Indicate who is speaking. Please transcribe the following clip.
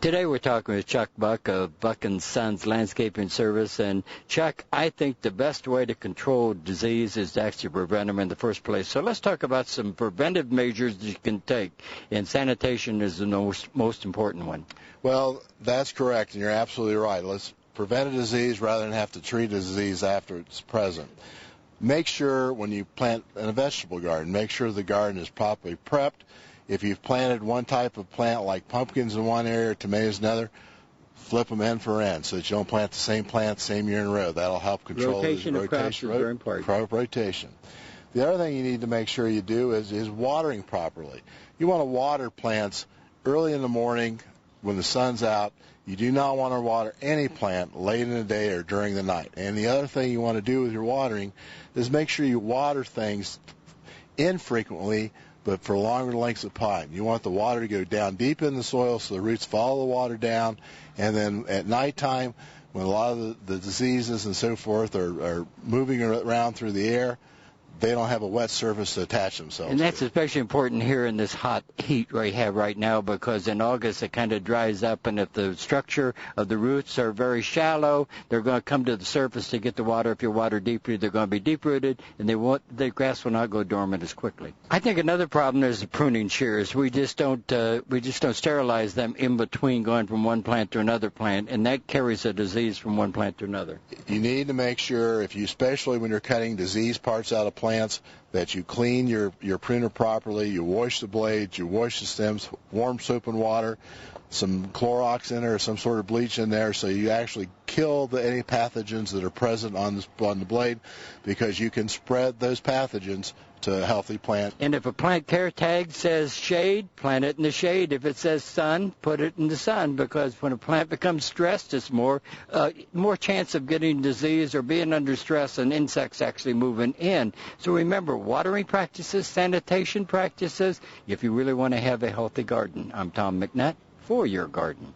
Speaker 1: Today we're talking with Chuck Buck of Buck & Sons Landscaping Service. And, Chuck, I think the best way to control disease is to actually prevent them in the first place. So let's talk about some preventive measures that you can take, and sanitation is the most important one.
Speaker 2: Well, that's correct, and you're absolutely right. Let's prevent a disease rather than have to treat a disease after it's present. Make sure when you plant in a vegetable garden, make sure the garden is properly prepped. If you've planted one type of plant like pumpkins in one area or tomatoes in another, flip them end for end so that you don't plant the same plant the same year in a row. That'll help control
Speaker 1: rotation of crops is very important.
Speaker 2: Crop rotation. The other thing you need to make sure you do is watering properly. You want to water plants early in the morning when the sun's out. You do not want to water any plant late in the day or during the night. And the other thing you want to do with your watering is make sure you water things infrequently, but for longer lengths of time. You want the water to go down deep in the soil so the roots follow the water down, and then at nighttime, when a lot of the diseases and so forth are moving around through the air, they don't have a wet surface to attach themselves
Speaker 1: And that's
Speaker 2: to.
Speaker 1: especially important here in this hot heat we have right now, because in August it kind of dries up, and if the structure of the roots are very shallow, they're going to come to the surface to get the water. If you water deeply, they're going to be deep-rooted, and the grass will not go dormant as quickly. I think another problem is the pruning shears. We just don't sterilize them in between going from one plant to another plant, and that carries a disease from one plant to another.
Speaker 2: You need to make sure, especially when you're cutting diseased parts out of plants, that you clean your pruner properly, you wash the blades, you wash the stems, warm soap and water, some Clorox in there or some sort of bleach in there, so you actually kill any pathogens that are present on the blade, because you can spread those pathogens to a healthy plant.
Speaker 1: And if a plant care tag says shade, plant it in the shade. If it says sun, put it in the sun, because when a plant becomes stressed, it's more chance of getting disease or being under stress and insects actually moving in. So remember, watering practices, sanitation practices, if you really want to have a healthy garden. I'm Tom McNutt for your garden.